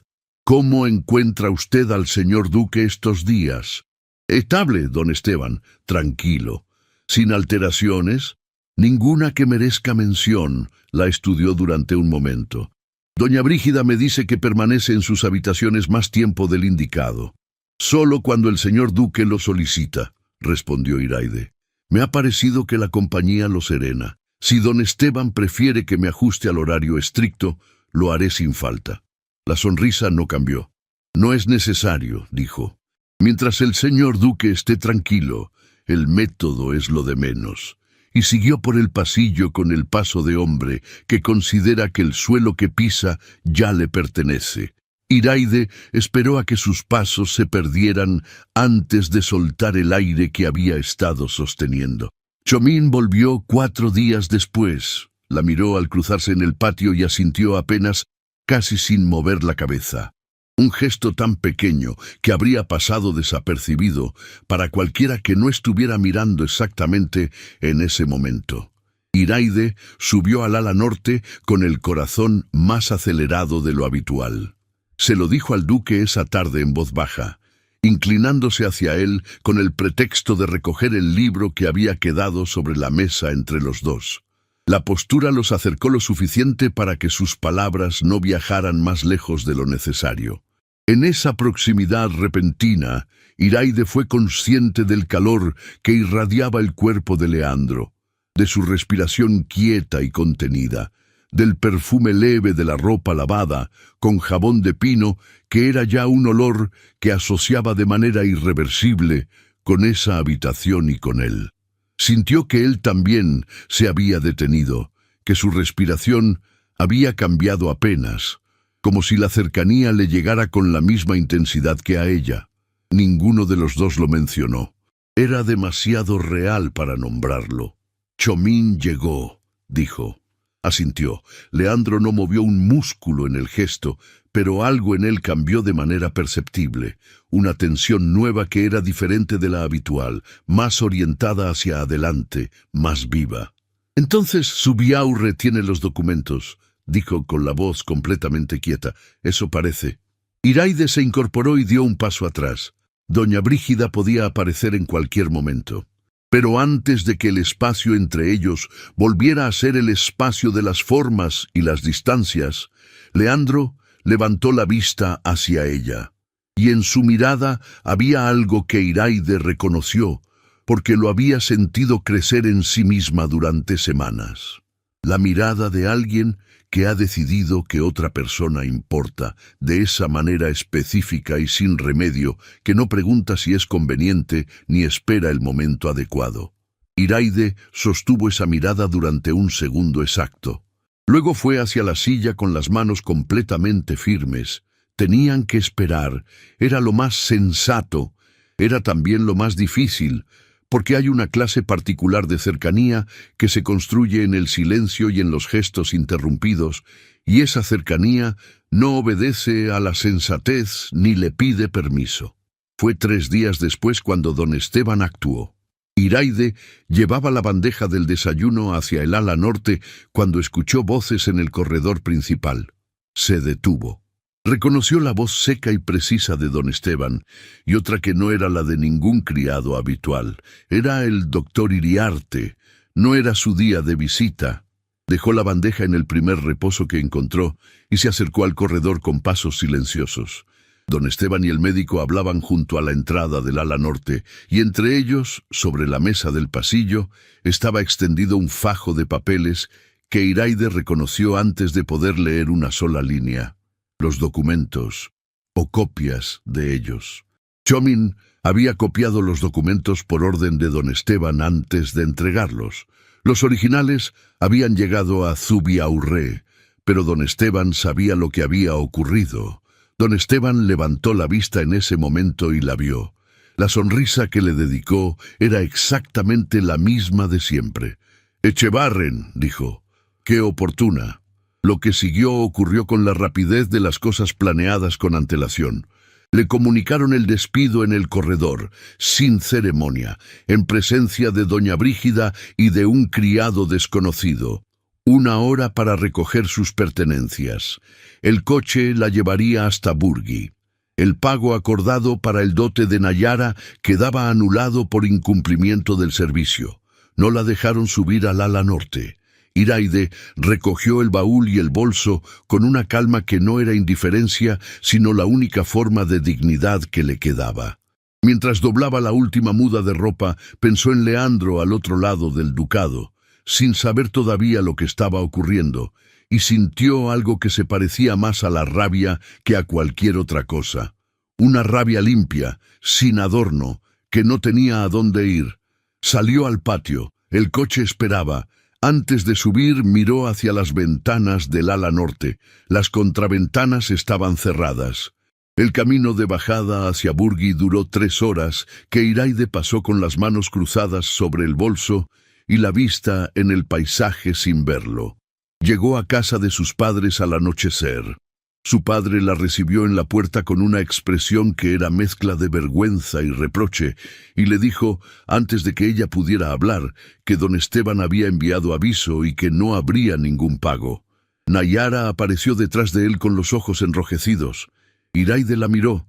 ¿Cómo encuentra usted al señor duque estos días? Estable, don Esteban, tranquilo. Sin alteraciones, ninguna que merezca mención. La estudió durante un momento. Doña Brígida me dice que permanece en sus habitaciones más tiempo del indicado. Solo cuando el señor duque lo solicita, respondió Iraide. Me ha parecido que la compañía lo serena. Si don Esteban prefiere que me ajuste al horario estricto, lo haré sin falta. La sonrisa no cambió. No es necesario, dijo. Mientras el señor duque esté tranquilo, el método es lo de menos. Y siguió por el pasillo con el paso de hombre que considera que el suelo que pisa ya le pertenece. Iraide esperó a que sus pasos se perdieran antes de soltar el aire que había estado sosteniendo. Cho-min volvió 4 días después. La miró al cruzarse en el patio y asintió apenas, casi sin mover la cabeza. Un gesto tan pequeño que habría pasado desapercibido para cualquiera que no estuviera mirando exactamente en ese momento. Iraide subió al ala norte con el corazón más acelerado de lo habitual. Se lo dijo al duque esa tarde en voz baja, inclinándose hacia él con el pretexto de recoger el libro que había quedado sobre la mesa entre los dos. La postura los acercó lo suficiente para que sus palabras no viajaran más lejos de lo necesario. En esa proximidad repentina, Iraide fue consciente del calor que irradiaba el cuerpo de Leandro, de su respiración quieta y contenida, del perfume leve de la ropa lavada con jabón de pino, que era ya un olor que asociaba de manera irreversible con esa habitación y con él. Sintió que él también se había detenido, que su respiración había cambiado apenas, como si la cercanía le llegara con la misma intensidad que a ella. Ninguno de los dos lo mencionó. Era demasiado real para nombrarlo. Chomín llegó, dijo. Asintió. Leandro no movió un músculo en el gesto, pero algo en él cambió de manera perceptible. Una tensión nueva que era diferente de la habitual, más orientada hacia adelante, más viva. Entonces Zubiaurre tiene los documentos, dijo con la voz completamente quieta. Eso parece. Iraide se incorporó y dio un paso atrás. Doña Brígida podía aparecer en cualquier momento. Pero antes de que el espacio entre ellos volviera a ser el espacio de las formas y las distancias, Leandro levantó la vista hacia ella. Y en su mirada había algo que Iraide reconoció, porque lo había sentido crecer en sí misma durante semanas. La mirada de alguien que ha decidido que otra persona importa, de esa manera específica y sin remedio, que no pregunta si es conveniente ni espera el momento adecuado. Iraide sostuvo esa mirada durante un segundo exacto. Luego fue hacia la silla con las manos completamente firmes. Tenían que esperar. Era lo más sensato. Era también lo más difícil, porque hay una clase particular de cercanía que se construye en el silencio y en los gestos interrumpidos, y esa cercanía no obedece a la sensatez ni le pide permiso. Fue 3 días después cuando don Esteban actuó. Iraide llevaba la bandeja del desayuno hacia el ala norte cuando escuchó voces en el corredor principal. Se detuvo. Reconoció la voz seca y precisa de don Esteban, y otra que no era la de ningún criado habitual. Era el doctor Iriarte. No era su día de visita. Dejó la bandeja en el primer reposo que encontró y se acercó al corredor con pasos silenciosos. Don Esteban y el médico hablaban junto a la entrada del ala norte, y entre ellos, sobre la mesa del pasillo, estaba extendido un fajo de papeles que Iraide reconoció antes de poder leer una sola línea. Los documentos, o copias de ellos. Chomín había copiado los documentos por orden de don Esteban antes de entregarlos. Los originales habían llegado a Zubiaurre, pero don Esteban sabía lo que había ocurrido. Don Esteban levantó la vista en ese momento y la vio. La sonrisa que le dedicó era exactamente la misma de siempre. «Echevarren», dijo. «Qué oportuna». Lo que siguió ocurrió con la rapidez de las cosas planeadas con antelación. Le comunicaron el despido en el corredor, sin ceremonia, en presencia de doña Brígida y de un criado desconocido. 1 hora para recoger sus pertenencias. El coche la llevaría hasta Burgui. El pago acordado para el dote de Nayara quedaba anulado por incumplimiento del servicio. No la dejaron subir al ala norte. Iraide recogió el baúl y el bolso con una calma que no era indiferencia, sino la única forma de dignidad que le quedaba. Mientras doblaba la última muda de ropa, pensó en Leandro al otro lado del ducado, sin saber todavía lo que estaba ocurriendo, y sintió algo que se parecía más a la rabia que a cualquier otra cosa. Una rabia limpia, sin adorno, que no tenía a dónde ir. Salió al patio, el coche esperaba. Antes de subir miró hacia las ventanas del ala norte. Las contraventanas estaban cerradas. El camino de bajada hacia Burgui duró 3 horas, que Iraide pasó con las manos cruzadas sobre el bolso y la vista en el paisaje sin verlo. Llegó a casa de sus padres al anochecer. Su padre la recibió en la puerta con una expresión que era mezcla de vergüenza y reproche, y le dijo, antes de que ella pudiera hablar, que don Esteban había enviado aviso y que no habría ningún pago. Nayara apareció detrás de él con los ojos enrojecidos. Iraide la miró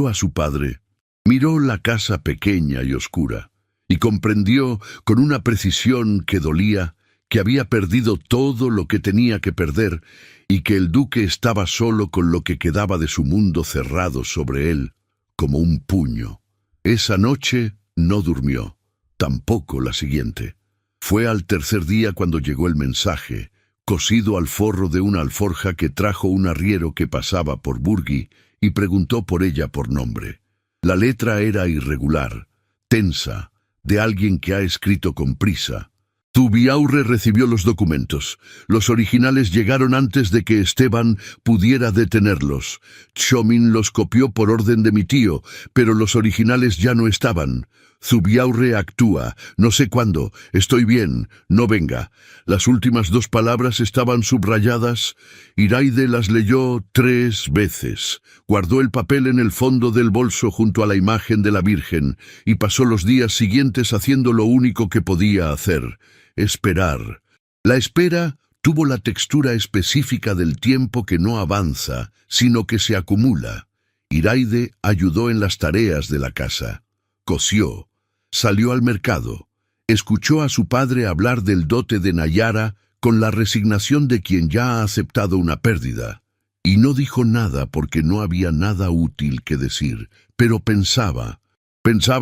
a su padre, miró la casa pequeña y oscura, y comprendió con una precisión que dolía que había perdido todo lo que tenía que perder y que el duque estaba solo con lo que quedaba de su mundo cerrado sobre él, como un puño. Esa noche no durmió, tampoco la siguiente. Fue al 3er día cuando llegó el mensaje, cosido al forro de una alforja que trajo un arriero que pasaba por Burgui y preguntó por ella por nombre. La letra era irregular, tensa, de alguien que ha escrito con prisa. Zubiaurre recibió los documentos. Los originales llegaron antes de que Esteban pudiera detenerlos. Chomín los copió por orden de mi tío, pero los originales ya no estaban. Zubiaurre actúa, no sé cuándo, estoy bien, no venga. Las últimas dos palabras estaban subrayadas. Iraide las leyó 3 veces. Guardó el papel en el fondo del bolso junto a la imagen de la Virgen y pasó los días siguientes haciendo lo único que podía hacer: esperar. La espera tuvo la textura específica del tiempo que no avanza, sino que se acumula. Iraide ayudó en las tareas de la casa. Cosió, salió al mercado, escuchó a su padre hablar del dote de Nayara con la resignación de quien ya ha aceptado una pérdida, y no dijo nada porque no había nada útil que decir, pero pensaba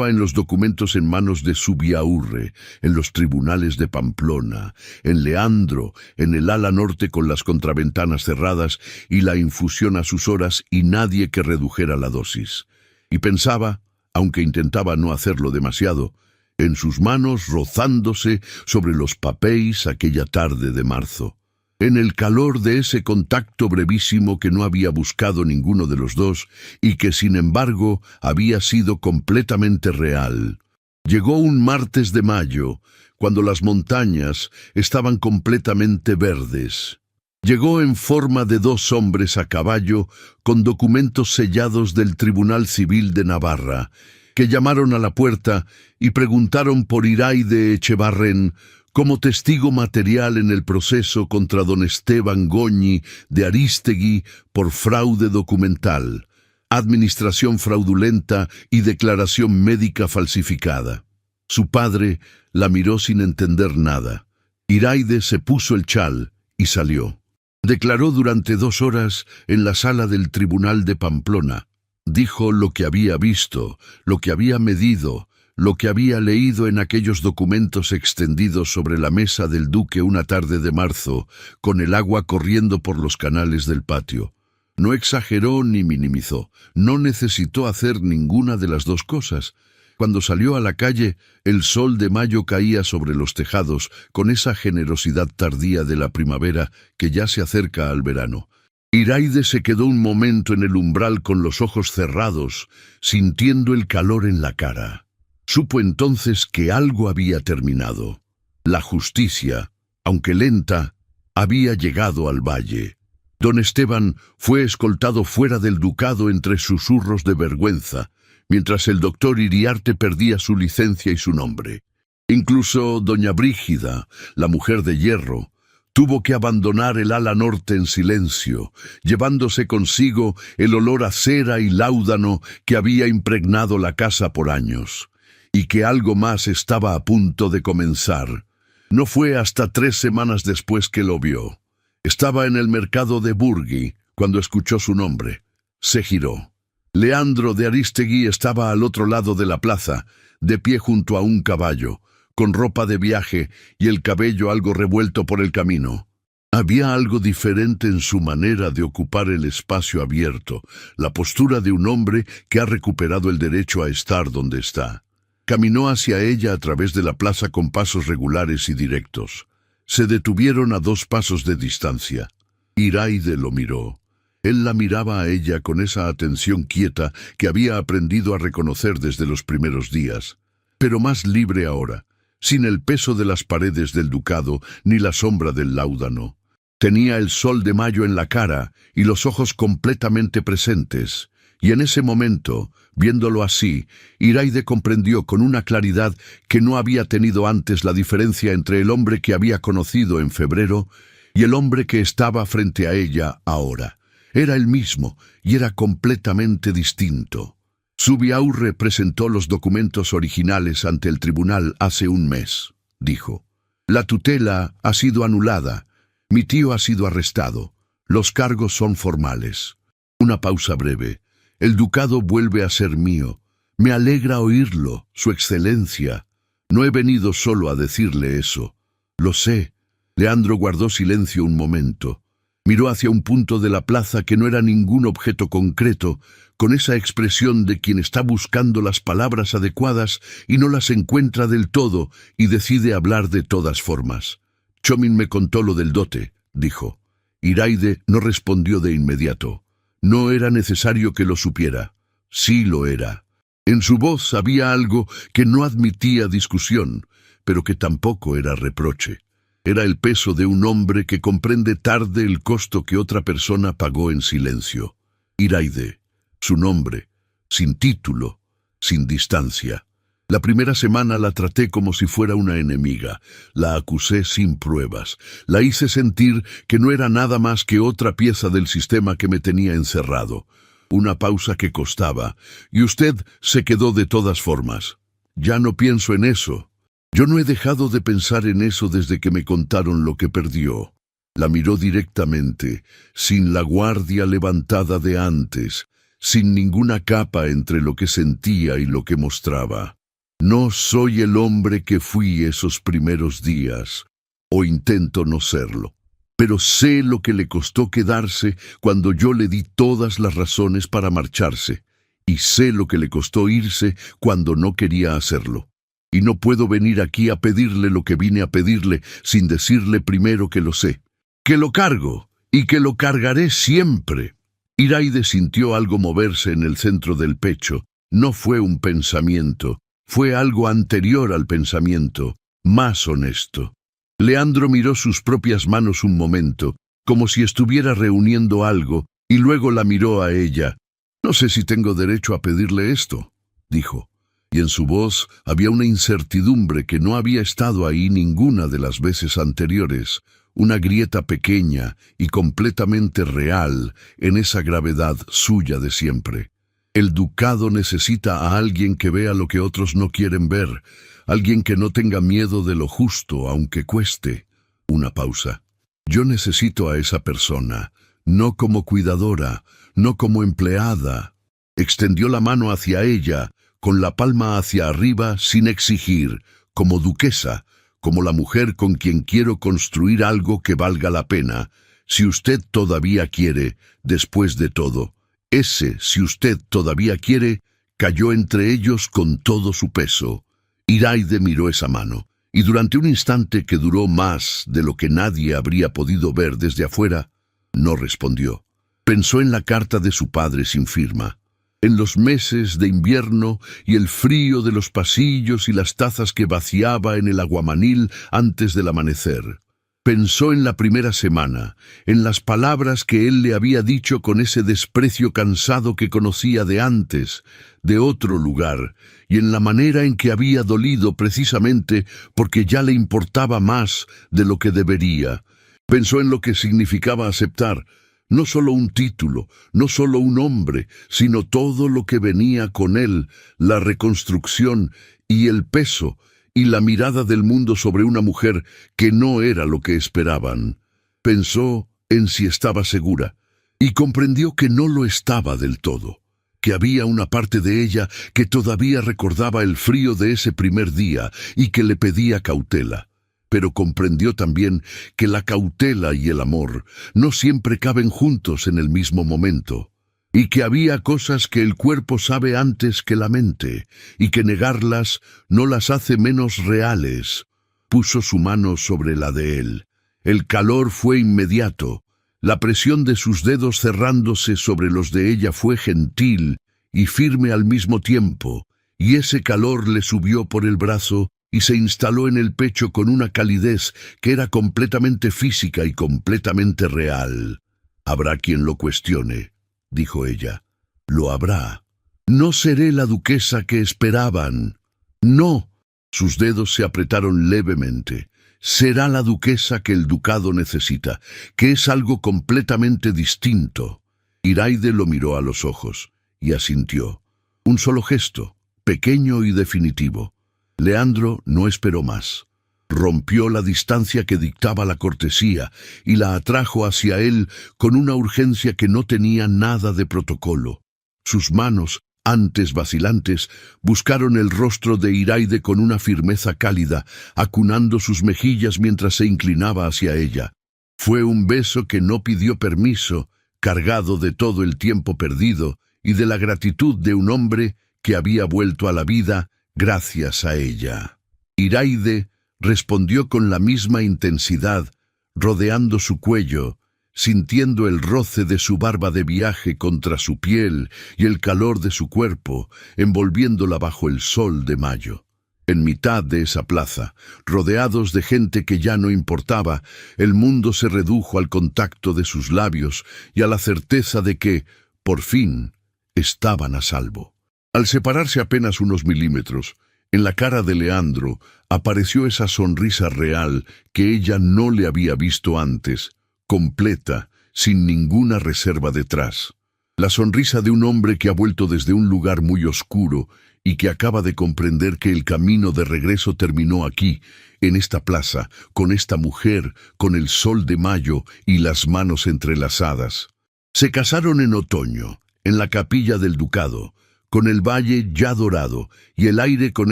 en los documentos en manos de Zubiaurre, en los tribunales de Pamplona, en Leandro, en el ala norte con las contraventanas cerradas y la infusión a sus horas y nadie que redujera la dosis. Y pensaba, aunque intentaba no hacerlo demasiado, en sus manos rozándose sobre los papéis aquella tarde de marzo. En el calor de ese contacto brevísimo que no había buscado ninguno de los dos y que sin embargo había sido completamente real. Llegó un martes de mayo, cuando las montañas estaban completamente verdes. Llegó en forma de 2 hombres a caballo con documentos sellados del Tribunal Civil de Navarra, que llamaron a la puerta y preguntaron por Iraide Echevarren como testigo material en el proceso contra don Esteban Goñi de Arístegui por fraude documental, administración fraudulenta y declaración médica falsificada. Su padre la miró sin entender nada. Iraide se puso el chal y salió. Declaró durante 2 horas en la sala del Tribunal de Pamplona. Dijo lo que había visto, lo que había medido, lo que había leído en aquellos documentos extendidos sobre la mesa del duque una tarde de marzo, con el agua corriendo por los canales del patio. No exageró ni minimizó, no necesitó hacer ninguna de las dos cosas. Cuando salió a la calle, el sol de mayo caía sobre los tejados con esa generosidad tardía de la primavera que ya se acerca al verano. Iraide se quedó un momento en el umbral con los ojos cerrados, sintiendo el calor en la cara. Supo entonces que algo había terminado. La justicia, aunque lenta, había llegado al valle. Don Esteban fue escoltado fuera del ducado entre susurros de vergüenza, mientras el doctor Iriarte perdía su licencia y su nombre. Incluso doña Brígida, la mujer de hierro, tuvo que abandonar el ala norte en silencio, llevándose consigo el olor a cera y láudano que había impregnado la casa por años, y que algo más estaba a punto de comenzar. No fue hasta 3 semanas después que lo vio. Estaba en el mercado de Burgui cuando escuchó su nombre. Se giró. Leandro de Arístegui estaba al otro lado de la plaza, de pie junto a un caballo, con ropa de viaje y el cabello algo revuelto por el camino. Había algo diferente en su manera de ocupar el espacio abierto, la postura de un hombre que ha recuperado el derecho a estar donde está. Caminó hacia ella a través de la plaza con pasos regulares y directos. Se detuvieron a 2 pasos de distancia. Iraide lo miró. Él la miraba a ella con esa atención quieta que había aprendido a reconocer desde los primeros días, pero más libre ahora, sin el peso de las paredes del ducado ni la sombra del láudano. Tenía el sol de mayo en la cara y los ojos completamente presentes, y en ese momento, viéndolo así, Iraide comprendió con una claridad que no había tenido antes la diferencia entre el hombre que había conocido en febrero y el hombre que estaba frente a ella ahora. Era el mismo y era completamente distinto. Zubiaurre presentó los documentos originales ante el tribunal hace 1 mes, dijo. La tutela ha sido anulada. Mi tío ha sido arrestado. Los cargos son formales. Una pausa breve. El ducado vuelve a ser mío. Me alegra oírlo, Su Excelencia. No he venido solo a decirle eso. Lo sé. Leandro guardó silencio un momento. Miró hacia un punto de la plaza que no era ningún objeto concreto, con esa expresión de quien está buscando las palabras adecuadas y no las encuentra del todo y decide hablar de todas formas. Chomin me contó lo del dote, dijo. Iraide no respondió de inmediato. No era necesario que lo supiera. Sí lo era. En su voz había algo que no admitía discusión, pero que tampoco era reproche. Era el peso de un hombre que comprende tarde el costo que otra persona pagó en silencio. Iraide, su nombre, sin título, sin distancia. La primera semana la traté como si fuera una enemiga, la acusé sin pruebas, la hice sentir que no era nada más que otra pieza del sistema que me tenía encerrado. Una pausa que costaba, y usted se quedó de todas formas. Ya no pienso en eso. Yo no he dejado de pensar en eso desde que me contaron lo que perdió. La miró directamente, sin la guardia levantada de antes, sin ninguna capa entre lo que sentía y lo que mostraba. No soy el hombre que fui esos primeros días, o intento no serlo, pero sé lo que le costó quedarse cuando yo le di todas las razones para marcharse, y sé lo que le costó irse cuando no quería hacerlo. Y no puedo venir aquí a pedirle lo que vine a pedirle sin decirle primero que lo sé, que lo cargo y que lo cargaré siempre. Iraide sintió algo moverse en el centro del pecho. No fue un pensamiento. Fue algo anterior al pensamiento, más honesto. Leandro miró sus propias manos un momento, como si estuviera reuniendo algo, y luego la miró a ella. «No sé si tengo derecho a pedirle esto», dijo, y en su voz había una incertidumbre que no había estado ahí ninguna de las veces anteriores, una grieta pequeña y completamente real en esa gravedad suya de siempre. El ducado necesita a alguien que vea lo que otros no quieren ver, alguien que no tenga miedo de lo justo, aunque cueste. Una pausa. Yo necesito a esa persona, no como cuidadora, no como empleada. Extendió la mano hacia ella, con la palma hacia arriba, sin exigir, como duquesa, como la mujer con quien quiero construir algo que valga la pena, si usted todavía quiere, después de todo. Ese, si usted todavía quiere, cayó entre ellos con todo su peso. Iraide miró esa mano, y durante un instante que duró más de lo que nadie habría podido ver desde afuera, no respondió. Pensó en la carta de su padre sin firma, en los meses de invierno y el frío de los pasillos y las tazas que vaciaba en el aguamanil antes del amanecer. Pensó en la primera semana, en las palabras que él le había dicho con ese desprecio cansado que conocía de antes, de otro lugar, y en la manera en que había dolido precisamente porque ya le importaba más de lo que debería. Pensó en lo que significaba aceptar, no solo un título, no solo un hombre, sino todo lo que venía con él, la reconstrucción y el peso, y la mirada del mundo sobre una mujer que no era lo que esperaban. Pensó en si estaba segura, y comprendió que no lo estaba del todo, que había una parte de ella que todavía recordaba el frío de ese primer día y que le pedía cautela. Pero comprendió también que la cautela y el amor no siempre caben juntos en el mismo momento, y que había cosas que el cuerpo sabe antes que la mente, y que negarlas no las hace menos reales. Puso su mano sobre la de él. El calor fue inmediato. La presión de sus dedos cerrándose sobre los de ella fue gentil y firme al mismo tiempo, y ese calor le subió por el brazo y se instaló en el pecho con una calidez que era completamente física y completamente real. Habrá quien lo cuestione, dijo ella. Lo habrá. No seré la duquesa que esperaban. No. Sus dedos se apretaron levemente. Será la duquesa que el ducado necesita, que es algo completamente distinto. Iraide lo miró a los ojos y asintió. Un solo gesto, pequeño y definitivo. Leandro no esperó más. Rompió la distancia que dictaba la cortesía y la atrajo hacia él con una urgencia que no tenía nada de protocolo. Sus manos, antes vacilantes, buscaron el rostro de Iraide con una firmeza cálida, acunando sus mejillas mientras se inclinaba hacia ella. Fue un beso que no pidió permiso, cargado de todo el tiempo perdido y de la gratitud de un hombre que había vuelto a la vida gracias a ella. Iraide respondió con la misma intensidad, rodeando su cuello, sintiendo el roce de su barba de viaje contra su piel y el calor de su cuerpo, envolviéndola bajo el sol de mayo. En mitad de esa plaza, rodeados de gente que ya no importaba, el mundo se redujo al contacto de sus labios y a la certeza de que, por fin, estaban a salvo. Al separarse apenas unos milímetros, en la cara de Leandro apareció esa sonrisa real que ella no le había visto antes, completa, sin ninguna reserva detrás. La sonrisa de un hombre que ha vuelto desde un lugar muy oscuro y que acaba de comprender que el camino de regreso terminó aquí, en esta plaza, con esta mujer, con el sol de mayo y las manos entrelazadas. Se casaron en otoño, en la capilla del ducado, con el valle ya dorado y el aire con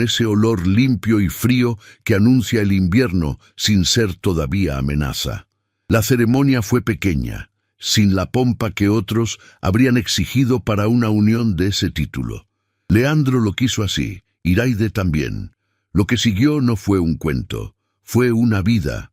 ese olor limpio y frío que anuncia el invierno sin ser todavía amenaza. La ceremonia fue pequeña, sin la pompa que otros habrían exigido para una unión de ese título. Leandro lo quiso así, Iraide también. Lo que siguió no fue un cuento, fue una vida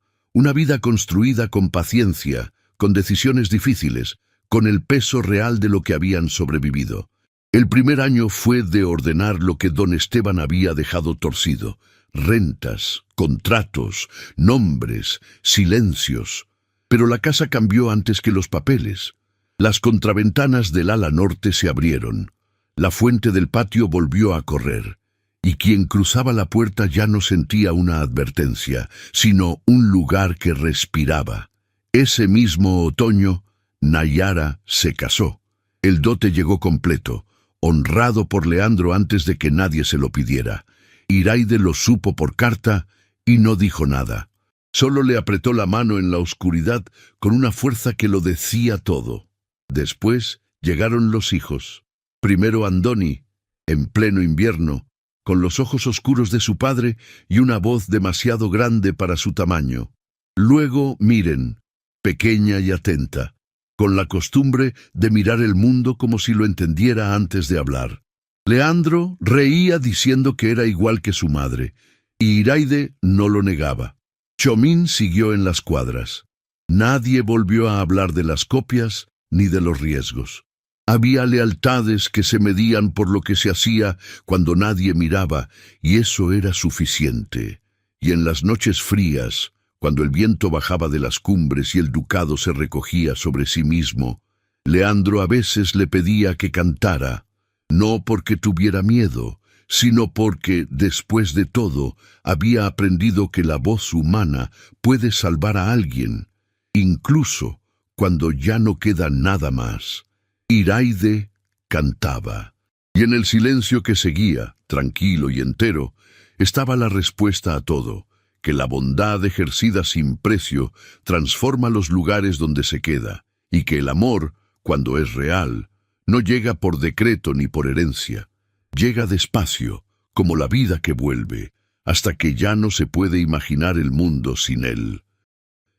construida con paciencia, con decisiones difíciles, con el peso real de lo que habían sobrevivido. El primer año fue de ordenar lo que don Esteban había dejado torcido: rentas, contratos, nombres, silencios. Pero la casa cambió antes que los papeles. Las contraventanas del ala norte se abrieron. La fuente del patio volvió a correr. Y quien cruzaba la puerta ya no sentía una advertencia, sino un lugar que respiraba. Ese mismo otoño, Nayara se casó. El dote llegó completo, honrado por Leandro antes de que nadie se lo pidiera. Iraide lo supo por carta y no dijo nada. Solo le apretó la mano en la oscuridad con una fuerza que lo decía todo. Después llegaron los hijos. Primero Andoni, en pleno invierno, con los ojos oscuros de su padre y una voz demasiado grande para su tamaño. Luego Miren, pequeña y atenta, con la costumbre de mirar el mundo como si lo entendiera antes de hablar. Leandro reía diciendo que era igual que su madre, y Iraide no lo negaba. Chomín siguió en las cuadras. Nadie volvió a hablar de las copias ni de los riesgos. Había lealtades que se medían por lo que se hacía cuando nadie miraba, y eso era suficiente. Y en las noches frías, cuando el viento bajaba de las cumbres y el ducado se recogía sobre sí mismo, Leandro a veces le pedía que cantara, no porque tuviera miedo, sino porque, después de todo, había aprendido que la voz humana puede salvar a alguien, incluso cuando ya no queda nada más. Iraide cantaba, y en el silencio que seguía, tranquilo y entero, estaba la respuesta a todo, que la bondad ejercida sin precio transforma los lugares donde se queda, y que el amor, cuando es real, no llega por decreto ni por herencia. Llega despacio, como la vida que vuelve, hasta que ya no se puede imaginar el mundo sin él.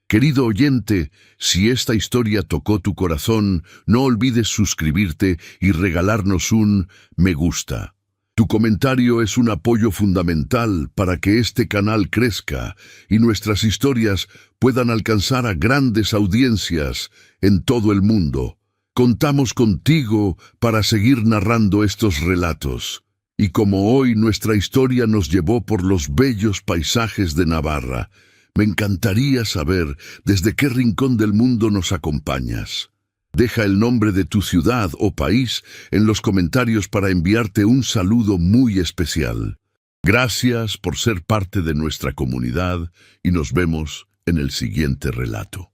Querido oyente, si esta historia tocó tu corazón, no olvides suscribirte y regalarnos un me gusta. Tu comentario es un apoyo fundamental para que este canal crezca y nuestras historias puedan alcanzar a grandes audiencias en todo el mundo. Contamos contigo para seguir narrando estos relatos. Y como hoy nuestra historia nos llevó por los bellos paisajes de Navarra, me encantaría saber desde qué rincón del mundo nos acompañas. Deja el nombre de tu ciudad o país en los comentarios para enviarte un saludo muy especial. Gracias por ser parte de nuestra comunidad y nos vemos en el siguiente relato.